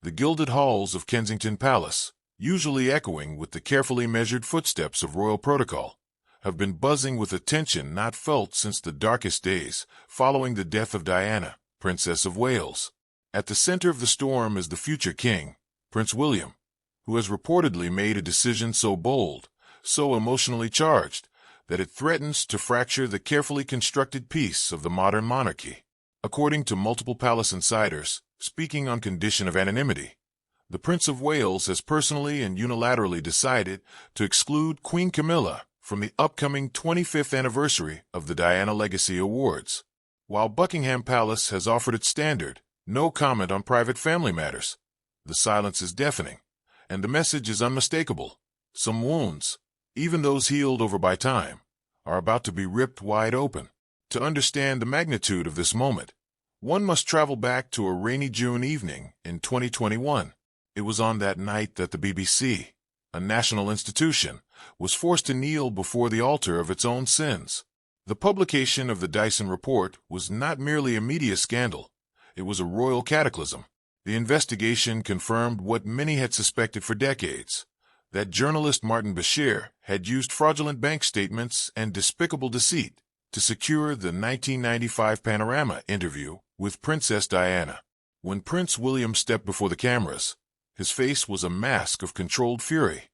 The gilded halls of Kensington Palace, usually echoing with the carefully measured footsteps of royal protocol, have been buzzing with a tension not felt since the darkest days following the death of Diana, Princess of Wales. At the center of the storm is the future king, Prince William, who has reportedly made a decision so bold, so emotionally charged, that it threatens to fracture the carefully constructed peace of the modern monarchy. According to multiple palace insiders, speaking on condition of anonymity, the Prince of Wales has personally and unilaterally decided to exclude Queen Camilla from the upcoming 25th anniversary of the Diana Legacy Awards, while Buckingham Palace has offered its standard, no comment on private family matters. The silence is deafening, and the message is unmistakable. Some wounds, even those healed over by time, are about to be ripped wide open. To understand the magnitude of this moment, one must travel back to a rainy June evening in 2021. It was on that night that the BBC, a national institution, was forced to kneel before the altar of its own sins. The publication of the Dyson Report was not merely a media scandal, it was a royal cataclysm. The investigation confirmed what many had suspected for decades, that journalist Martin Bashir had used fraudulent bank statements and despicable deceit to secure the 1995 Panorama interview with Princess Diana. When Prince William stepped before the cameras, his face was a mask of controlled fury,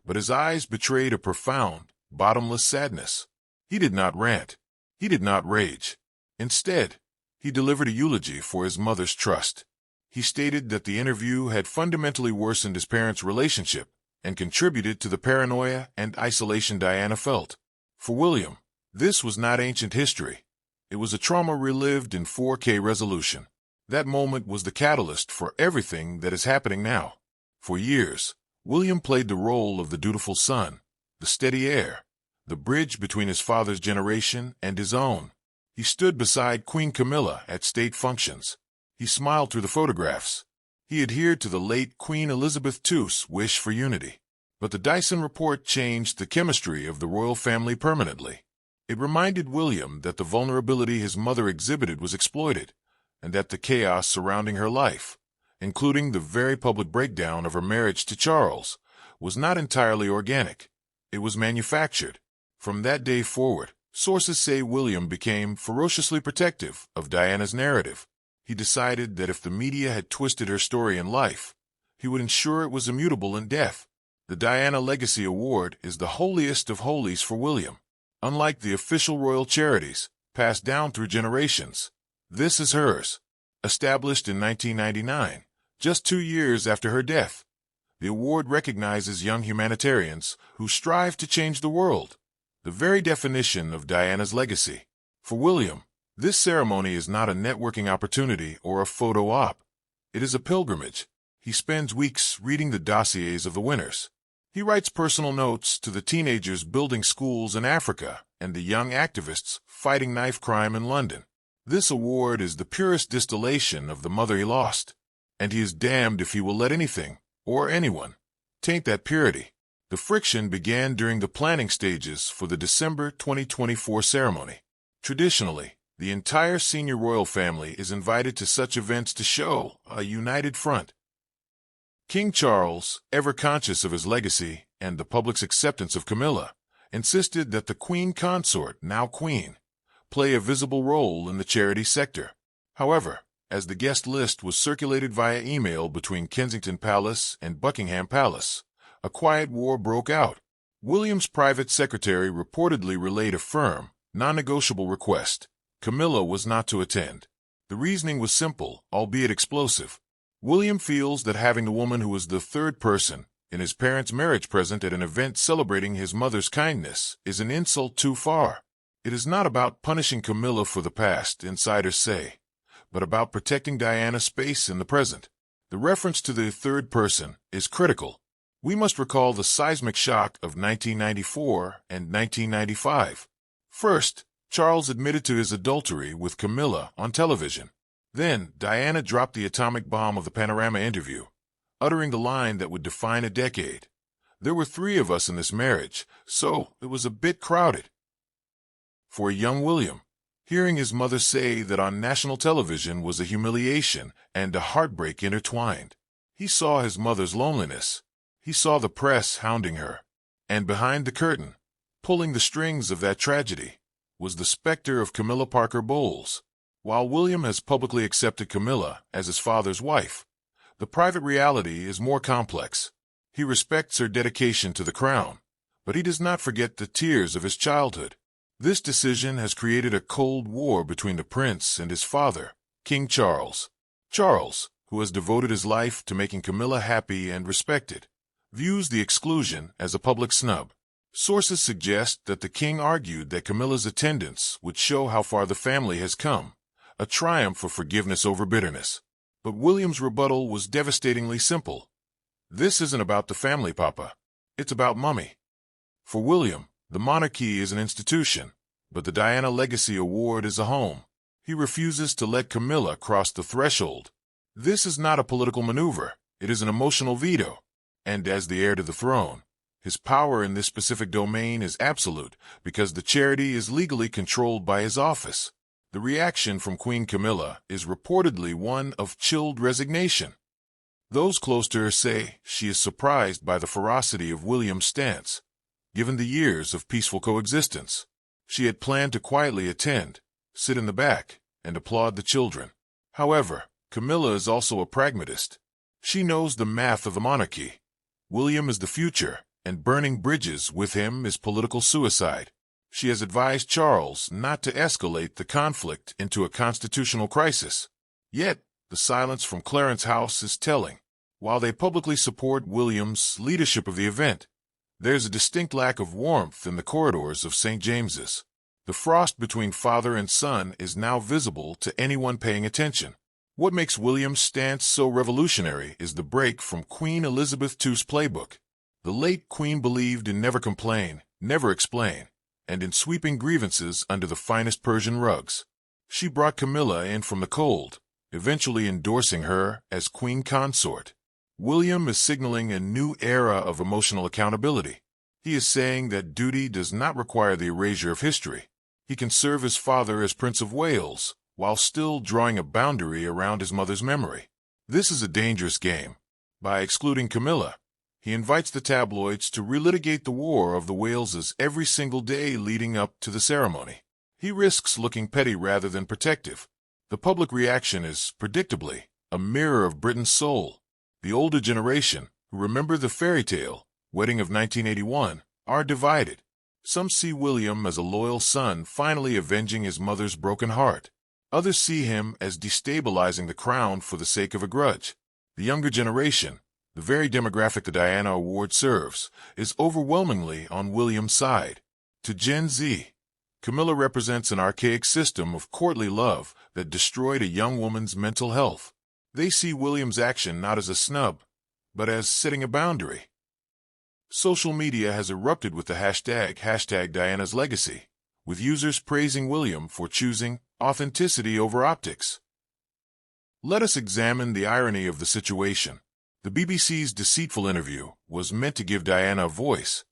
but his eyes betrayed a profound, bottomless sadness. He did not rant. He did not rage. Instead, he delivered a eulogy for his mother's trust. He stated that the interview had fundamentally worsened his parents' relationship and contributed to the paranoia and isolation Diana felt. For William, this was not ancient history. It was a trauma relived in 4K resolution. That moment was the catalyst for everything that is happening now. For years, William played the role of the dutiful son, the steady heir, the bridge between his father's generation and his own. He stood beside Queen Camilla at state functions. He smiled through the photographs. He adhered to the late Queen Elizabeth II's wish for unity. But the Dyson Report changed the chemistry of the royal family permanently. It reminded William that the vulnerability his mother exhibited was exploited, and that the chaos surrounding her life, including the very public breakdown of her marriage to Charles, was not entirely organic. It was manufactured. From that day forward, sources say William became ferociously protective of Diana's narrative. He decided that if the media had twisted her story in life, he would ensure it was immutable in death. The Diana Legacy Award is the holiest of holies for William. Unlike the official royal charities, passed down through generations, this is hers. Established in 1999, just 2 years after her death, the award recognizes young humanitarians who strive to change the world, the very definition of Diana's legacy. For William, this ceremony is not a networking opportunity or a photo op. It is a pilgrimage. He spends weeks reading the dossiers of the winners. He writes personal notes to the teenagers building schools in Africa and the young activists fighting knife crime in London. This award is the purest distillation of the mother he lost, and he is damned if he will let anything, or anyone, taint that purity. The friction began during the planning stages for the December 2024 ceremony. Traditionally, the entire senior royal family is invited to such events to show a united front. King Charles, ever conscious of his legacy and the public's acceptance of Camilla, insisted that the Queen Consort, now Queen, play a visible role in the charity sector. However, as the guest list was circulated via email between Kensington Palace and Buckingham Palace, a quiet war broke out. William's private secretary reportedly relayed a firm, non-negotiable request. Camilla was not to attend. The reasoning was simple, albeit explosive. William feels that having the woman who was the third person in his parents' marriage present at an event celebrating his mother's kindness is an insult too far. It is not about punishing Camilla for the past, insiders say, but about protecting Diana's space in the present. The reference to the third person is critical. We must recall the seismic shock of 1994 and 1995. First, Charles admitted to his adultery with Camilla on television. Then, Diana dropped the atomic bomb of the Panorama interview, uttering the line that would define a decade. There were 3 of us in this marriage, so it was a bit crowded. For a young William, hearing his mother say that on national television was a humiliation and a heartbreak intertwined. He saw his mother's loneliness. He saw the press hounding her. And behind the curtain, pulling the strings of that tragedy, was the specter of Camilla Parker Bowles. While William has publicly accepted Camilla as his father's wife, the private reality is more complex. He respects her dedication to the crown, but he does not forget the tears of his childhood. This decision has created a cold war between the prince and his father, King Charles. Charles, who has devoted his life to making Camilla happy and respected, views the exclusion as a public snub. Sources suggest that the king argued that Camilla's attendance would show how far the family has come, a triumph of forgiveness over bitterness. But William's rebuttal was devastatingly simple. This isn't about the family, Papa. It's about Mummy. For William, the monarchy is an institution, but the Diana Legacy Award is a home. He refuses to let Camilla cross the threshold. This is not a political maneuver. It is an emotional veto. And as the heir to the throne, his power in this specific domain is absolute because the charity is legally controlled by his office. The reaction from Queen Camilla is reportedly one of chilled resignation. Those close to her say she is surprised by the ferocity of William's stance. Given the years of peaceful coexistence, she had planned to quietly attend, sit in the back, and applaud the children. However, Camilla is also a pragmatist. She knows the math of a monarchy. William is the future, and burning bridges with him is political suicide. She has advised Charles not to escalate the conflict into a constitutional crisis. Yet, the silence from Clarence House is telling. While they publicly support William's leadership of the event, there's a distinct lack of warmth in the corridors of St. James's. The frost between father and son is now visible to anyone paying attention. What makes William's stance so revolutionary is the break from Queen Elizabeth II's playbook. The late queen believed in never complain, never explain, and in sweeping grievances under the finest Persian rugs. She brought Camilla in from the cold, eventually endorsing her as queen consort. William is signaling a new era of emotional accountability. He is saying that duty does not require the erasure of history. He can serve his father as Prince of Wales, while still drawing a boundary around his mother's memory. This is a dangerous game. By excluding Camilla, he invites the tabloids to relitigate the War of the Waleses every single day leading up to the ceremony. He risks looking petty rather than protective. The public reaction is, predictably, a mirror of Britain's soul. The older generation, who remember the fairy tale, Wedding of 1981, are divided. Some see William as a loyal son finally avenging his mother's broken heart. Others see him as destabilizing the crown for the sake of a grudge. The younger generation, the very demographic the Diana Award serves, is overwhelmingly on William's side. To Gen Z, Camilla represents an archaic system of courtly love that destroyed a young woman's mental health. They see William's action not as a snub, but as setting a boundary. Social media has erupted with the hashtag Diana's Legacy, with users praising William for choosing authenticity over optics. Let us examine the irony of the situation. The BBC's deceitful interview was meant to give Diana a voice,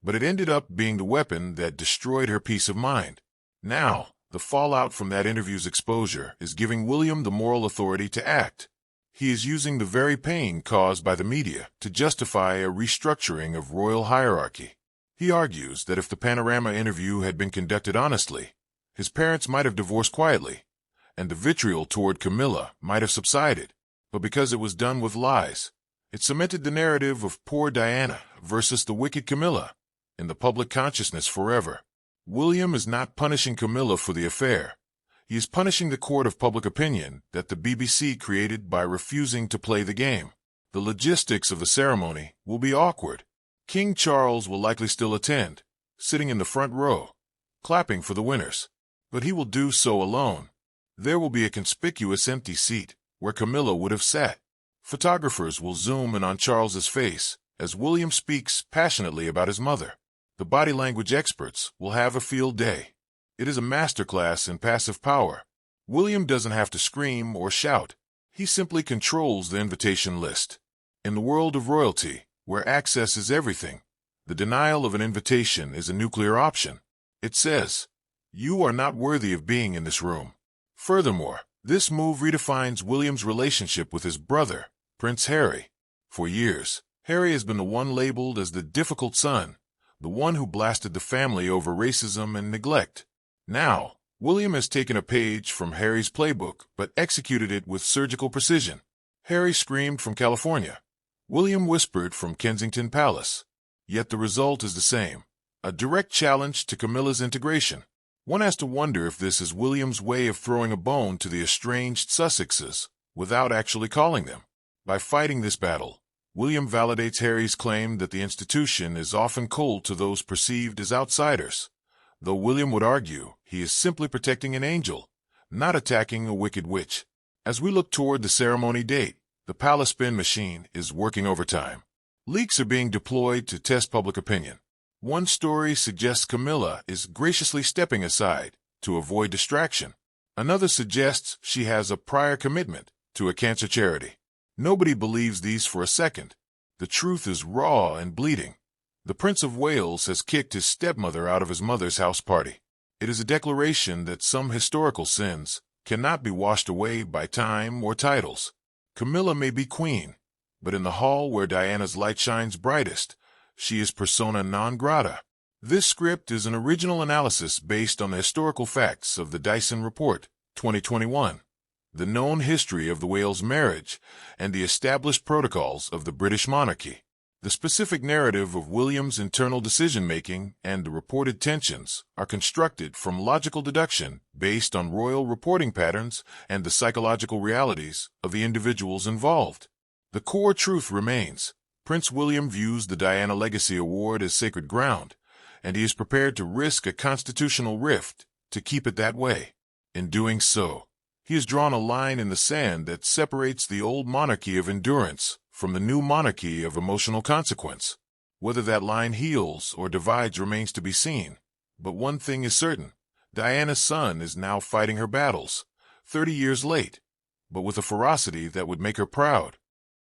but it ended up being the weapon that destroyed her peace of mind. Now, the fallout from that interview's exposure is giving William the moral authority to act. He is using the very pain caused by the media to justify a restructuring of royal hierarchy. He argues that if the Panorama interview had been conducted honestly, his parents might have divorced quietly, and the vitriol toward Camilla might have subsided. But because it was done with lies, it cemented the narrative of poor Diana versus the wicked Camilla in the public consciousness forever. William is not punishing Camilla for the affair. He is punishing the court of public opinion that the BBC created by refusing to play the game. The logistics of the ceremony will be awkward. King Charles will likely still attend, sitting in the front row, clapping for the winners. But he will do so alone. There will be a conspicuous empty seat where Camilla would have sat. Photographers will zoom in on Charles's face as William speaks passionately about his mother. The body language experts will have a field day. It is a masterclass in passive power. William doesn't have to scream or shout. He simply controls the invitation list. In the world of royalty, where access is everything, the denial of an invitation is a nuclear option. It says, "You are not worthy of being in this room." Furthermore, this move redefines William's relationship with his brother, Prince Harry. For years, Harry has been the one labeled as the difficult son, the one who blasted the family over racism and neglect. Now, William has taken a page from Harry's playbook but executed it with surgical precision. Harry screamed from California. William whispered from Kensington Palace. Yet the result is the same, a direct challenge to Camilla's integration. One has to wonder if this is William's way of throwing a bone to the estranged Sussexes without actually calling them. By fighting this battle, William validates Harry's claim that the institution is often cold to those perceived as outsiders. Though William would argue he is simply protecting an angel, not attacking a wicked witch. As we look toward the ceremony date, the palace spin machine is working overtime. Leaks are being deployed to test public opinion. One story suggests Camilla is graciously stepping aside to avoid distraction. Another suggests she has a prior commitment to a cancer charity. Nobody believes these for a second. The truth is raw and bleeding. The Prince of Wales has kicked his stepmother out of his mother's house party. It is a declaration that some historical sins cannot be washed away by time or titles. Camilla may be queen, but in the hall where Diana's light shines brightest, she is persona non grata. This script is an original analysis based on the historical facts of the Dyson Report, 2021, the known history of the Wales marriage, and the established protocols of the British monarchy. The specific narrative of William's internal decision-making and the reported tensions are constructed from logical deduction based on royal reporting patterns and the psychological realities of the individuals involved. The core truth remains: Prince William views the Diana Legacy Award as sacred ground, and he is prepared to risk a constitutional rift to keep it that way. In doing so, he has drawn a line in the sand that separates the old monarchy of endurance from the new monarchy of emotional consequence. Whether that line heals or divides remains to be seen. But one thing is certain: Diana's son is now fighting her battles, 30 years late, but with a ferocity that would make her proud.